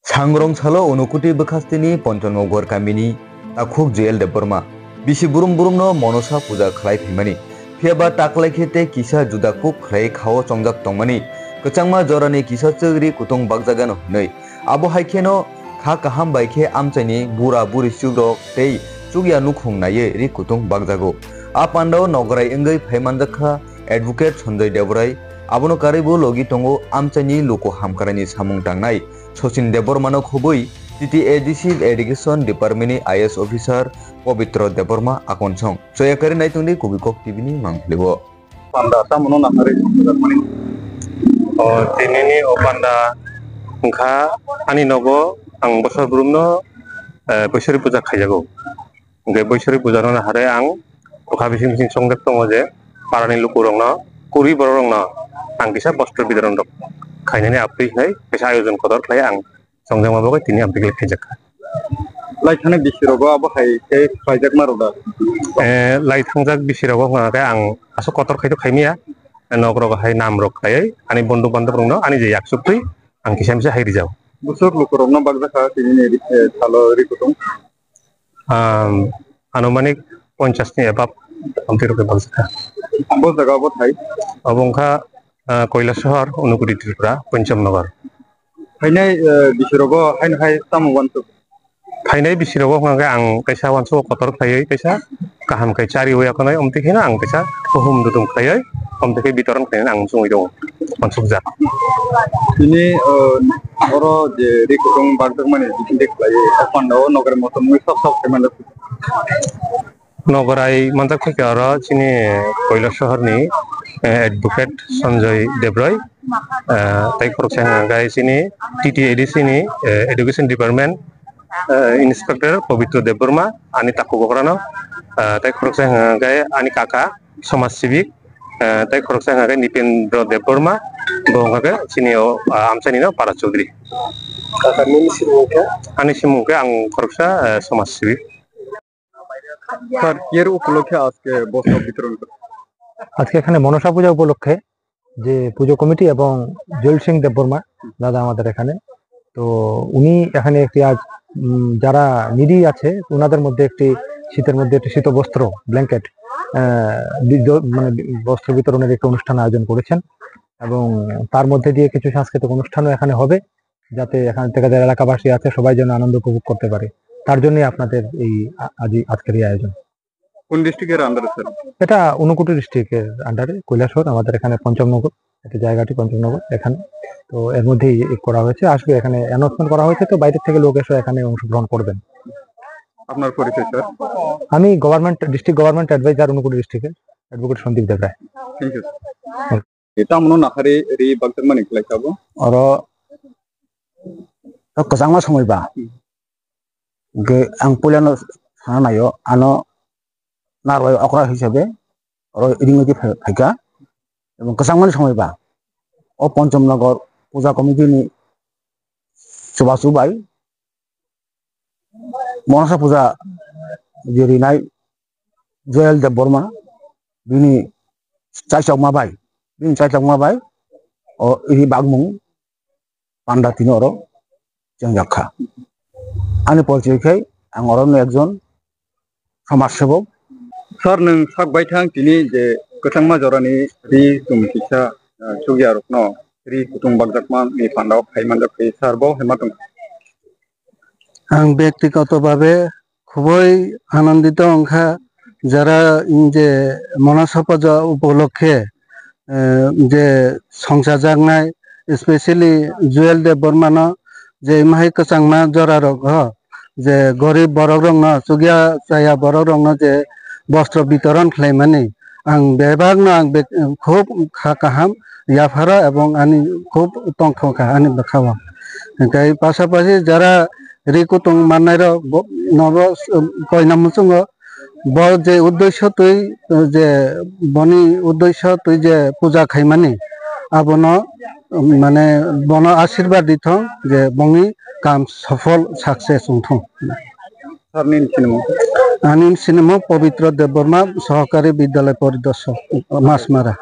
सांग्रं सालो अनुकुटी बखास्तिनी पंचनगर गामिनी ताखुक जुएल देबबर्मा बिसि बुरुम बुरुमनो मनसा पूजा खलाय फैमानी फेबा टाकलायखेते किसा जुदाकुक खलाय खाओ चंगजाक तंगमानी कचांगमा जरानि किसा चगरी कुतुं बागजागानो नै आबो हाइखेनो खा काहाम बाइखे आमचाइनि बुरा बुरि सुग्रो तै चुगिया नुखुं नाये रि कुतुं बागजागो आ पान्डाव नगराय इंगै फाइमानजाखा एडवोकेट संजय देवराय आबोनो कारिबो लगी तंगो आमचाइनि लोको हामकारानि सामुं दांनाय सचिन देबबर्मानो खुबै टीटीएडीसी एडुकेशन डिपार्टमेंटनि आईएएस ऑफिसर पवित्र देबबर्मा आकनसं जयाकारि नायतुंदि कुबिकक टीवीनि मांफ्लेबो पांडा सामनो नाहारे जर्मनी तिनिनि पांडा ओंखा आनि नगो आं बोसोर ब्रुमनो बैसोरि पूजा खायजागौ ओंखे बैसोरि पूजा नाहारे आं अखा बिसिं बिसिं संदेक दङ जे पारानि लुकुरंनो कुरि बरंनो आं किसा वस्त्र वितरण दं खायनानै आपैहाय कैसा आयोजन कदर खाय आं संजों माबाखै तिनि आमपिकले खायजाखा लाइथाने बिसिरावबो आबहाय के खायजाक मारोदा लाइथांजाक बिसिरावबो हाङाखै आं आसो कतर खायदो खायमिया नगरगाहाय नाम रक खायै आनि बन्धु बान्धव रंनो आनि जे याकसुक्तै आं किसामसे हायरि जाव बुसुर लुकुरंनो बागजाखा तिनि थालो रिकुतुं आनुमानिक 50 नि एबाब आमपिरके बागजाखा बो जगाबो थाय अबंखा কৈলাসহর অনুকুটি ত্রিপুরা পঞ্চমনগর फायनाय बिसिरावबो हाय सामुवानसु फायनाय बिसिरावबो हाङाखै आं कैसा वानसु कतर खायै कैसा गाहाम खाय चारि वयाखनै अमतिखेना आं कैसा बहुम दुदुम खायै अमतिखे बितरन खायना आं सुङै दं वानसुक जा तिनि अरो जे रिकुतुं बागजाक माने बिथिं देखलाय पांडाव नगर मत मुइ सब खायमानदा नगराय मानजाक फैखे आरो चिनि কৈলাসহরनि एडवोकेट संजय देवराय ताई खरकसे हाङाखै चिनि टीटीएडीसी नि एडुकेशन डिपार्टमेंट इंस्पेक्टर पवित्र देबबर्मा आनि ताकु बकरानो ताई खरकसे हाङाखै आनि काका समाज सिविक ताई खरकसे हाङाखै निपेन्द्र देबबर्मा बंगाखै चिनिओ आमचाइनिनो पारा चौधरी काकानि सिमुखे आनि सिमुखे आं खरकसा समाज सिविक স্যার এর উপলক্ষে আজকে বস্ত্র বিতরণ আজকে এখানে মনসা পূজা উপলক্ষে যে পুজো কমিটি এবং জল সিং দেববর্মা দাদা আমাদের এখানে তো উনি এখানে একটি আজ যারা নিডি আছে ওনাদের মধ্যে একটি শীতের মধ্যে একটি শীত বস্ত্র ব্ল্যাঙ্কেট মানে বস্ত্র বিতরণের একটি অনুষ্ঠান আয়োজন করেছেন এবং তার মধ্যে দিয়ে কিছু সাংস্কৃতিক অনুষ্ঠানও এখানে হবে যাতে এখান থেকে যারা এলাকাবাসী আছে সবাই যেন আনন্দ উপভোগ করতে পারে তার জন্যই আপনাদের এই আজকের এই আয়োজন কোন ডিস্ট্রিক্টের আন্ডারে স্যার এটা অনুকুটি ডিস্ট্রিক্টের আন্ডারে কৈলাসহর আমাদের এখানে পঞ্চমনগর একটা জায়গাটি পঞ্চমনগর এখানে তো এর মধ্যেই করা হয়েছে আসবে এখানে অ্যানাউন্সমেন্ট করা হয়েছে তো বাইরে থেকে লোক এসে এখানে অংশগ্রহণ করবেন আপনার পরিচয় স্যার আমি ডিস্ট্রিক্ট গভর্নমেন্ট অ্যাডভাইজার অনুকুটি ডিস্ট্রিক্টের advocate Sandip Debroy thank you এটা মনো নাখারে রি বাগজাক মানি খাইখাবো আর কসাংমা সময়বা गे आं पुलियानो सानायो आनो नारबाय अकरा हिसाबै और इदिंगि फाइका এবং কসাংমানি সময়বা ও পঞ্চমনগর পূজা কমিটিनि সভাসুবাই মনসা পূজা जेरैनाय জয়েল देबबर्मा बिनि चाइसावमाबाय ও इरि बागमुं पांडा तिनो अरो जोंजाखा आंनि परिचयखाय आं अरनो एकजन समाजसेबक स्যার नों सागबाय थां तिनि जे गोथांमा जरानि रि तुमकिसा सुगिया रखनो रि कुतुं बागजाकमा नि पांडाव फाइमानदा फै स्যার बो हेमातुं आं ব্যক্তিগতভাবে খুবই আনন্দিত অংখা যারা যে মনসা পূজা উপলক্ষে যে সংসার জাগনায় স্পেশালি জুয়েল দেববর্মানো যে মাহি কচাংমা জরা রগ যে গরিব বড় রং চুগিয়া চাইয়া বড় রং যে বস্ত্র বিতরণ খাইমানি आं बेबागनो आं खूब काहाम याफारा এবং आनी खूब तंखा आनी बखावा ओंखाय पासापासि যারা রিকুতং माननाय नब कयनामुसुंग ब जे उद्देश्य तुई जे बनि उद्देश्य तुई जे पूजा खाइमानि आबनो माने बन आशीर्वाद दिथं जे बंनि काम सफल सक्सेस उंथं आनिल सिनेमा पवित्र देबबर्मा सहकारी विद्यालय परिदर्शक मासमारा।